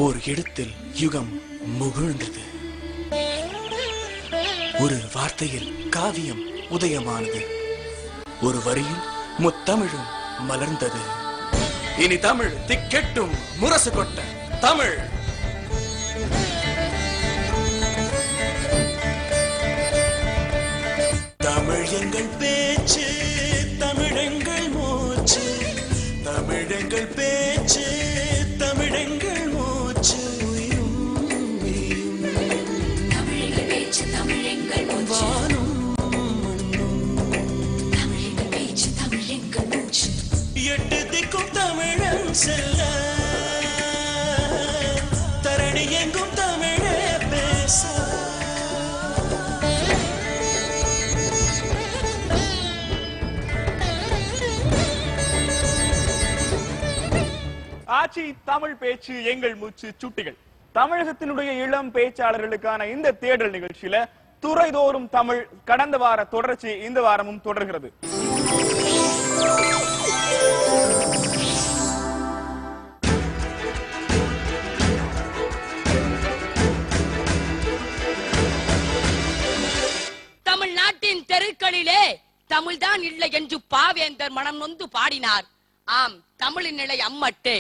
ஓர் இடத்தில் யுகம் முகிழ்ந்தது. ஒரு வார்த்தையில் காவியம் உதயமானது. ஒரு வரியில் முத்தமிழும் மலர்ந்தது. இனி தமிழ் திக்கெட்டும் முரசு கொட்ட தமிழ். தமிழ் எங்கள் பேச்சு, தமிழெங்கள் மூச்சு. தமிழெங்கள் பேச்சு, தமிழெங்கள் மூச்சு. தமிழெங்கள் பேச்சு, தமிழெங்கள் மூச்சு. தமிழெங்கள் பேச்சு, தமிழெங்கள் மூச்சு. எட்டு திக்கும் தமிழன் செல்ல, தரணி எங்கும் தமிழே பேச. ஆட்சி தமிழ் பேச்சு எங்கள் மூச்சு சுட்டிகள். தமிழகத்தினுடைய இளம் பேச்சாளர்களுக்கான இந்த தேடல் நிகழ்ச்சியில துறைதோறும் தமிழ் கடந்த வார தொடர்ச்சி இந்த வாரமும் தொடர்கிறது. தமிழ்நாட்டின் தெருக்களிலே தமிழ்தான் இல்லை என்று பாவேந்தர் மனம் நொந்து பாடினார். ஆம், தமிழின் நிலை அம்மட்டே.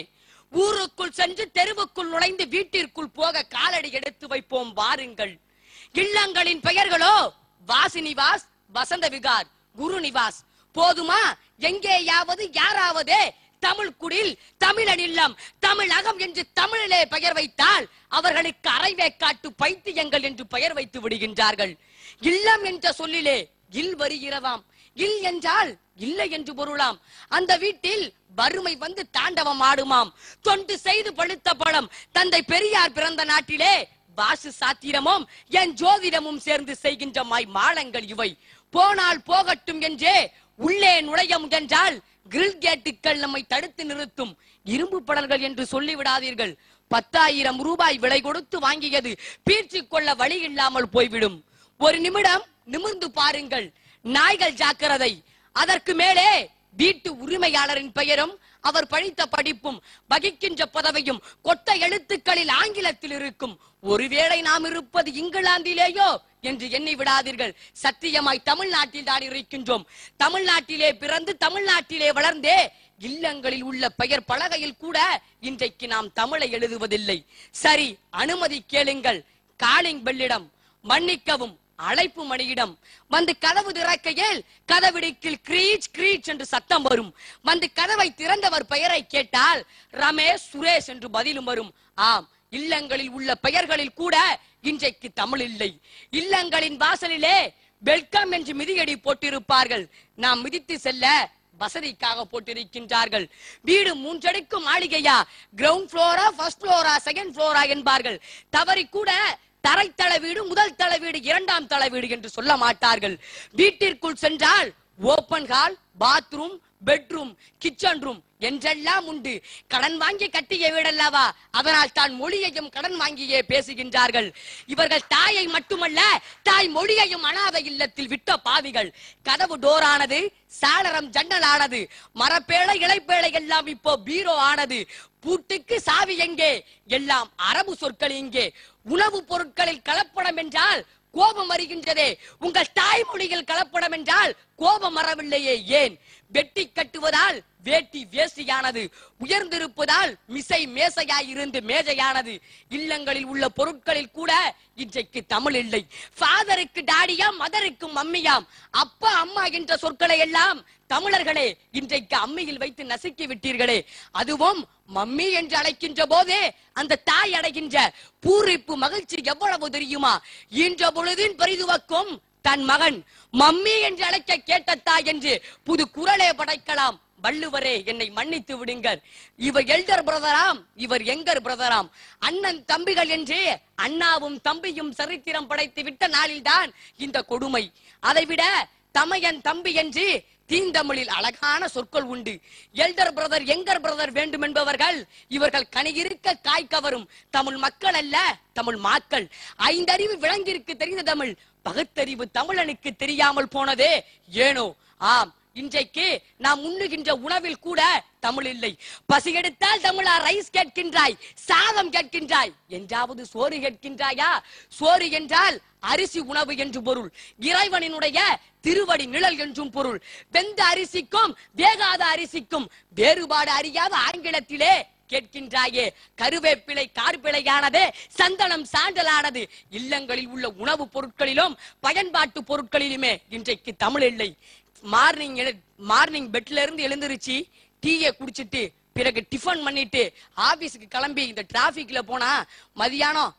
ஊருக்குள் சென்று தெருவுக்குள் நுழைந்து வீட்டிற்குள் போக காலடி எடுத்து வைப்போம் வாருங்கள். இல்லங்களின் பெயர்களோ வாசினிவாஸ், வசந்த விகார், குரு நிவாஸ். போதுமா? எங்கேயாவது யாராவது தமிழ் குடில், தமிழன் இல்லம், தமிழகம் என்று தமிழிலே பெயர் வைத்தால் அவர்களுக்கு அரைவேக்காட்டு பைத்தியங்கள் என்று பெயர் வைத்து விடுகின்றார்கள். இல்லம் என்ற சொல்லிலே இல் வருகிறதாம். இல் என்றால் இல்லை என்று பொருளாம். அந்த வீட்டில் வறுமை வந்து தாண்டவம் ஆடுமாம். தொண்டு செய்து பழுத்த பழம் தந்தை பெரியார் பிறந்த நாட்டிலே வாசு சாத்திரமும் என் ஜோதிடமும் சேர்ந்து செய்கின்ற மாளங்கள் இவை. போனால் போகட்டும் என்றே உள்ளே நுழைய முயன்றால் கிரில் கேட்டுக்கள் நம்மை தடுத்து நிறுத்தும். இரும்பு படல்கள் என்று சொல்லிவிடாதீர்கள். 10,000 ரூபாய் விலை கொடுத்து வாங்கியது பீர்ச்சி கொள்ள வழி இல்லாமல் போய்விடும். ஒரு நிமிடம் நிமிர்ந்து பாருங்கள். நாய்கள் ஜாக்கிரதை. அதற்கு மேலே வீட்டு உரிமையாளரின் பெயரும் அவர் படித்த படிப்பும் வகிக்கின்ற பதவியும் கொட்ட எழுத்துக்களில் ஆங்கிலத்தில் இருக்கும். ஒருவேளை நாம் இருப்பது இங்கிலாந்திலேயோ என்று எண்ணி விடாதீர்கள். சத்தியமாய் தமிழ்நாட்டில் தான் இருக்கின்றோம். தமிழ்நாட்டிலே பிறந்து தமிழ்நாட்டிலே வளர்ந்தே இல்லங்களில் உள்ள பெயர் பலகையில் கூட இன்றைக்கு நாம் தமிழை எழுதுவதில்லை. சரி, அனுமதி கேளுங்கள். காலிங் பெல்லிடம், மன்னிக்கவும் அழைப்பு மணியிடம் வந்து கதவு திறக்கையில் கதவிடிக்கில் கிரீச் கிரீச் என்று சத்தம் வரும். வந்து கதவை திறந்தவர் பெயரை கேட்டால் ரமேஷ், சுரேஷ் என்று பதிலும் வரும். ஆம், இல்லங்களில் உள்ள பெயர்களில் கூட இன்றைக்கு தமிழ் இல்லை. இல்லங்களின் வாசலிலே வெல்கம் என்று மிதியடி போட்டிருப்பார்கள். நாம் மிதித்து செல்ல வசதிக்காக போட்டிருக்கின்றார்கள். வீடு 3 அடுக்கு மாளிகையா, கிரவுண்ட் ஃப்ளோரா, ஃபர்ஸ்ட் ஃப்ளோரா, செகண்ட் ஃப்ளோரா என்பார்கள். தவறி கூட தரைத்தள வீடு, முதல் தள வீடு, 2ஆம் தள வீடு என்று சொல்ல மாட்டார்கள். வீட்டிற்குள் சென்றால் open hall, bathroom, bedroom, kitchen room என்றெல்லாம் உண்டு. கடன் வாங்கி கட்டிய வீடல்லவா, அதனால் தான் மொழியையும் கடன் வாங்கியே பேசுகின்றார்கள். இவர்கள் தாயை மட்டுமல்ல தாய் மொழியையும் அனாதை இல்லத்தில் விட்ட பாவிகள். கதவு டோர் ஆனது, சாளரம் ஜன்னல் ஆனது, மரப்பேழை இலைப்பேழை எல்லாம் இப்போ பீரோ ஆனது. பூட்டுக்கு சாவி எங்கே? எல்லாம் அரபு சொற்கள் இங்கே. உணவு பொருட்களில் கலப்படம் என்றால் கோபம் வருகின்றதே. உங்கள் தாய்மொழியில் கலப்படம் என்றால் கோபம் வரவில்லையே ஏன்? வெட்டி கட்டுவதால் வேட்டி வேசியானது, உயர்ந்திருப்பதால் மிசை மேசையாய் இருந்து மேஜையானது. இல்லங்களில் உள்ள பொருட்களில் கூட இன்றைக்கு தமிழ் இல்லை. ஃபாதருக்கு டாடியாம், மதருக்கு மம்மியாம். அப்பா அம்மா என்ற சொற்களை எல்லாம் தமிழர்களே இன்றைக்கு அம்மியில் வைத்து நசுக்கி விட்டீர்களே. அதுவும் மம்மி என்று அழைக்கின்ற போதே அந்த தாய் அடைகின்ற பூரிப்பு மகிழ்ச்சி எவ்வளவு தெரியுமா? இன்ற பொழுதின் பெரிதுவக்கும் தன் மகன் மம்மி என்று அழைக்க கேட்ட தாய் என்று புது குரலே படைக்கலாம். வள்ளுவரே, என்னை மன்னித்து விடுங்கள். இவர் எல்டர் பிரதராம், இவர் எங்கர் பிரதராம். அண்ணன் தம்பிகள் என்று அண்ணாவும் தம்பியும் சரித்திரம் படைத்து விட்ட நாளில்தான் இந்த கொடுமை. அதைவிட தமையன் தம்பி என்று தீந்தமிழில் அழகான சொற்கள் உண்டு. எல்டர் பிரதர், எங்கர் பிரதர் வேண்டும் என்பவர்கள் இவர்கள் கனியிருக்க காய் கவரும் தமிழ் மக்கள் அல்ல, தமிழ் மாக்கள். 5 அறிவு விலங்கிற்கு தெரிந்த தமிழ், பகுத்தறிவு தமிழனுக்கு தெரியாமல் போனதே ஏனோ. ஆம், இன்றைக்கு நாம் உண்ணுகின்ற உணவில் கூட தமிழ் இல்லை. பசி எடுத்தால் தமிழா ரைஸ் கேட்கின்றாய், சாதம் கேட்கின்றாய், என்றாவது சோறு கேட்கின்றாயா? சோறு என்றால் அரிசி உணவு என்று பொருள், இறைவனினுடைய திருவடி நிழல் என்றும் பொருள். வெந்த அரிசிக்கும் வேகாத அரிசிக்கும் வேறுபாடு அறியாத ஆங்கிலத்திலே கேட்கின்றாயே. கருவேப்பிலை கார்பிழையானது, சந்தனம் சாண்டலானது. இல்லங்களில் உள்ள உணவு பொருட்களிலும் பயன்பாட்டு பொருட்களிலுமே இன்றைக்கு தமிழ் இல்லை. மார்னிங் பெட்ல இருந்து எழுந்திருச்சு டீயை குடிச்சிட்டு பிறகு டிஃபன் பண்ணிட்டு ஆபீஸ்க்கு கிளம்பி இந்த டிராபிக்ல போனா மதியானம்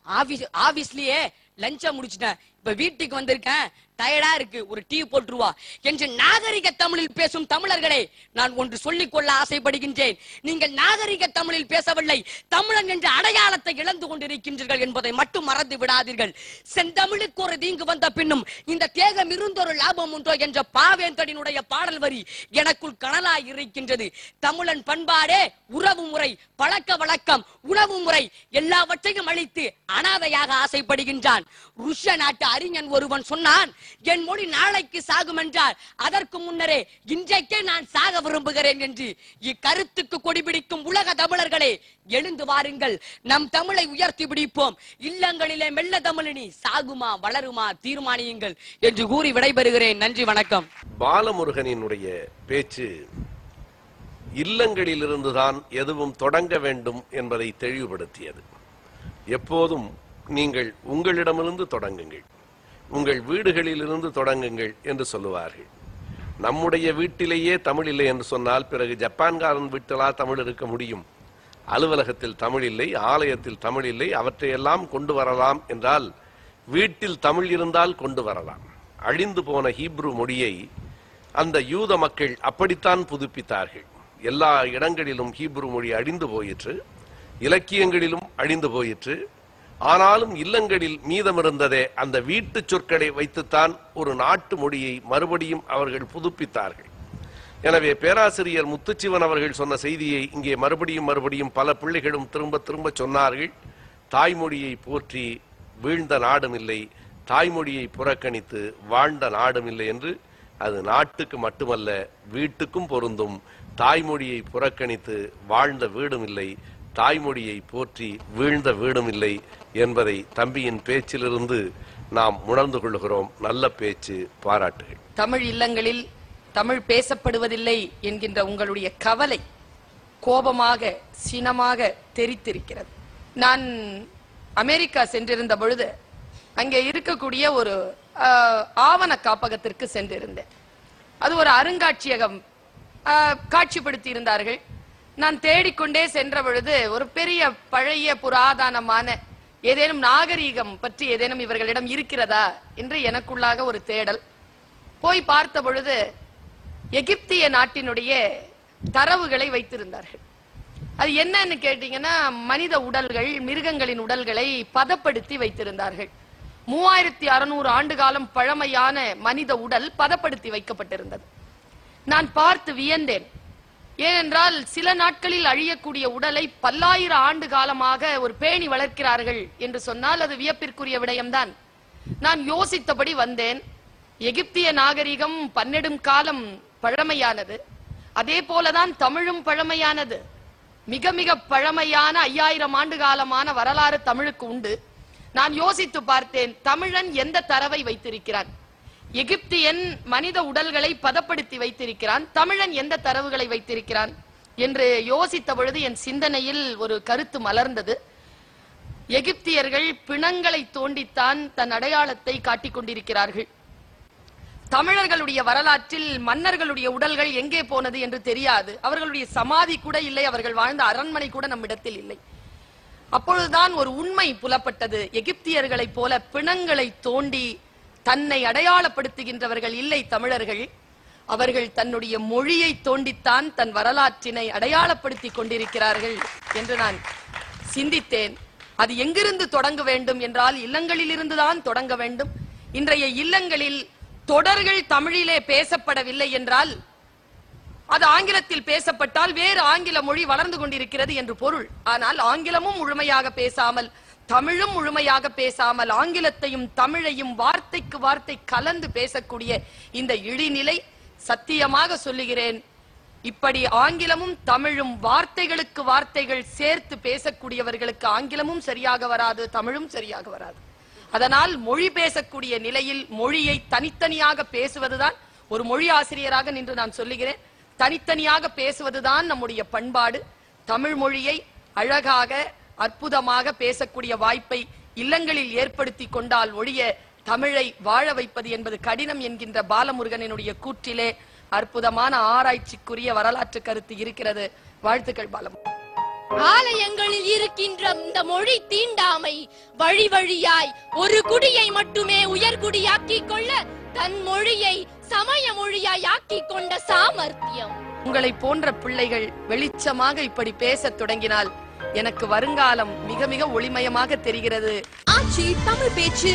ஆபீஸ்லயே லஞ்ச முடிச்சிட்டேன், இப்ப வீட்டுக்கு வந்திருக்கேன், டயர்டா இருக்கு, ஒரு டீ போட்டுருவா என்று நாகரிக தமிழில் பேசும் தமிழர்களே, நான் ஒன்று சொல்லிக் கொள்ள ஆசைப்படுகின்றேன். நீங்கள் நாகரிக தமிழில் பேசவில்லை, தமிழன் என்ற அடையாளத்தை இழந்து கொண்டிருக்கின்றீர்கள் என்பதை மட்டும் மறந்து விடாதீர்கள். செந்தமிழுக்கு ஒரு தீங்கு வந்த பின்னும் இந்த தேகம் இருந்தொரு லாபம் உண்டோ என்ற பாவேந்தனினுடைய பாடல் வரி எனக்குள் கனலாய் இருக்கின்றது. தமிழன் பண்பாடே உறவு முறை, பழக்க வழக்கம், உணவு முறை எல்லாவற்றையும் அழித்து அனாதையாக ஆசைப்படுகின்றான். ருஷ்ய நாட்டு அறிஞன் ஒருவன் சொன்னான், என் மொழி நாளைக்கு சாகும் என்றார், அதற்கு முன்னரே இன்றைக்கே நான் சாக விரும்புகிறேன் என்று. இக்கருத்துக்கு கொடிபிடிக்கும் உலக தமிழர்களே, எழுந்து வாருங்கள், நம் தமிழை உயர்த்தி பிடிப்போம். இல்லங்களிலே மெல்ல தமிழினி சாகுமா வளருமா தீர்மானியுங்கள் என்று கூறி விடைபெறுகிறேன். நன்றி, வணக்கம். பாலமுருகனினுடைய பேச்சு இல்லங்களிலிருந்துதான் எதுவும் தொடங்க வேண்டும் என்பதை தெளிவுபடுத்தியது. எப்போதும் நீங்கள் உங்களிடமிருந்து தொடங்குங்கள், உங்கள் வீடுகளிலிருந்து தொடங்குங்கள் என்று சொல்லுவார்கள். நம்முடைய வீட்டிலேயே தமிழ் இல்லை என்று சொன்னால் பிறகு ஜப்பான்காரன் வீட்டிலா தமிழ் இருக்க முடியும்? அலுவலகத்தில் தமிழ் இல்லை, ஆலயத்தில் தமிழ் இல்லை, அவற்றையெல்லாம் கொண்டு வரலாம் என்றால் வீட்டில் தமிழ் இருந்தால் கொண்டு வரலாம். அழிந்து போன ஹீப்ரு மொழியை அந்த யூத மக்கள் அப்படித்தான் புதுப்பித்தார்கள். எல்லா இடங்களிலும் ஹீப்ரு மொழி அழிந்து போயிற்று, இலக்கியங்களிலும் அழிந்து போயிற்று. ஆனாலும் இல்லங்களில் மீதமிருந்ததே அந்த வீட்டு சொற்களை வைத்துத்தான் ஒரு நாட்டு மொழியை மறுபடியும் அவர்கள் புதுப்பித்தார்கள். எனவே பேராசிரியர் முத்துச்சிவன் அவர்கள் சொன்ன செய்தியை இங்கே மறுபடியும் பல பிள்ளைகளும் திரும்ப திரும்ப சொன்னார்கள். தாய்மொழியை போற்றி வீழ்ந்த நாடும் இல்லை, தாய்மொழியை புறக்கணித்து வாழ்ந்த நாடும் இல்லை என்று. அது நாட்டுக்கு மட்டுமல்ல, வீட்டுக்கும் பொருந்தும். தாய்மொழியை புறக்கணித்து வாழ்ந்த வீடும் இல்லை, தாய்மொழியை போற்றி வீழ்ந்த வீடும் இல்லை என்பதை தம்பியின் பேச்சிலிருந்து நாம் உணர்ந்து கொள்கிறோம். நல்ல பேச்சு, பாராட்டுகள். தமிழ் இல்லங்களில் தமிழ் பேசப்படுவதில்லை என்கின்ற உங்களுடைய கவலை கோபமாக சினமாக தெரித்திருக்கிறது. நான் அமெரிக்கா சென்றிருந்த பொழுது அங்கே இருக்கக்கூடிய ஒரு ஆவண காப்பகத்திற்கு சென்றிருந்தேன். அது ஒரு அருங்காட்சியகம் காட்சிப்படுத்தி இருந்தார்கள். நான் தேடிக்கொண்டே சென்ற பொழுது ஒரு பெரிய பழைய புராதனமான ஏதேனும் நாகரீகம் பற்றி ஏதேனும் இவர்களிடம் இருக்கிறதா என்று எனக்குள்ளாக ஒரு தேடல். போய் பார்த்த பொழுது எகிப்திய நாட்டினுடைய தரவுகளை வைத்திருந்தார்கள். அது என்னன்னு கேட்டீங்கன்னா, மனித உடல்கள், மிருகங்களின் உடல்களை பதப்படுத்தி வைத்திருந்தார்கள். 3600 ஆண்டு காலம் பழமையான மனித உடல் பதப்படுத்தி வைக்கப்பட்டிருந்தது. நான் பார்த்து வியந்தேன். ஏனென்றால் சில நாட்களில் அழியக்கூடிய உடலை பல்லாயிரம் ஆண்டு காலமாக ஒரு பேணி வளர்க்கிறார்கள் என்று சொன்னால் அது வியப்பிற்குரிய விடயம்தான். நான் யோசித்தபடி வந்தேன். எகிப்திய நாகரிகம் பன்னெடும் காலம் பழமையானது, அதே போலதான் தமிழும் பழமையானது. மிக மிக பழமையான 5000 ஆண்டு காலமான வரலாறு தமிழுக்கு உண்டு. நான் யோசித்து பார்த்தேன், தமிழன் எந்த தரவை வைத்திருக்கிறான்? எகிப்தியன் மனித உடல்களை பதப்படுத்தி வைத்திருக்கிறான், தமிழன் எந்த தரவுகளை வைத்திருக்கிறான் என்று யோசித்த பொழுது என் சிந்தனையில் ஒரு கருத்து மலர்ந்தது. எகிப்தியர்கள் பிணங்களை தோண்டித்தான் தன் அடையாளத்தை காட்டிக் கொண்டிருக்கிறார்கள். தமிழர்களுடைய வரலாற்றில் மன்னர்களுடைய உடல்கள் எங்கே போனது என்று தெரியாது. அவர்களுடைய சமாதி கூட இல்லை, அவர்கள் வாழ்ந்த அரண்மனை கூட நம்மிடத்தில் இல்லை. அப்பொழுதுதான் ஒரு உண்மை புலப்பட்டது. எகிப்தியர்களைப் போல பிணங்களை தோண்டி தன்னை அடையாளப்படுத்துகின்றவர்கள் இல்லை தமிழர்கள். அவர்கள் தன்னுடைய மொழியை தோண்டித்தான் தன் வரலாற்றினை அடையாளப்படுத்தி கொண்டிருக்கிறார்கள் என்று நான் சிந்தித்தேன். அது எங்கிருந்து தொடங்க வேண்டும் என்றால் இல்லங்களில் இருந்துதான் தொடங்க வேண்டும். இன்றைய இல்லங்களில் தொடர்கள் தமிழிலே பேசப்படவில்லை என்றால் அது ஆங்கிலத்தில் பேசப்பட்டால் வேறு ஆங்கில மொழி வளர்ந்து கொண்டிருக்கிறது என்று பொருள். ஆனால் ஆங்கிலமும் முழுமையாக பேசாமல், தமிழும் முழுமையாக பேசாமல், ஆங்கிலத்தையும் தமிழையும் வார்த்தைக்கு வார்த்தை கலந்து பேசக்கூடிய இந்த இழிநிலை சத்தியமாக சொல்லுகிறேன், இப்படி ஆங்கிலமும் தமிழும் வார்த்தைகளுக்கு வார்த்தைகள் சேர்த்து பேசக்கூடியவர்களுக்கு ஆங்கிலமும் சரியாக வராது, தமிழும் சரியாக வராது. அதனால் மொழி பேசக்கூடிய நிலையில் மொழியை தனித்தனியாக பேசுவதுதான், ஒரு மொழி ஆசிரியராக நின்று நான் சொல்லுகிறேன், தனித்தனியாக பேசுவதுதான் நம்முடைய பண்பாடு. தமிழ் மொழியை அழகாக அற்புதமாக பேசக்கூடிய வாய்ப்பை இல்லங்களில் ஏற்படுத்தி கொண்டால் ஒழிய தமிழை வாழ வைப்பது என்பது கடினம் என்கின்ற பாலமுருகனுடைய கூற்றிலே அற்புதமான ஆராய்ச்சிக்குரிய வரலாற்று கருத்து இருக்கிறது. வாழ்த்துக்கள் பாலமுருகன். ஆலயங்களில் இருக்கின்ற இந்த மொழி தீண்டாமை வழி வழியாய் ஒரு குடியை மட்டுமே உயர்குடியாக்கிக் கொள்ள தன் மொழியை சமய மொழியாய் ஆக்கிக் கொண்ட சாமர்த்தியம். உங்களை போன்ற பிள்ளைகள் வெளிச்சமாக இப்படி பேசத் தொடங்கினால் எனக்கு வருங்காலம் மிக மிக ஒளிமயமாக தெரிகிறது. ஆட்சி தமிழ் பேச்சு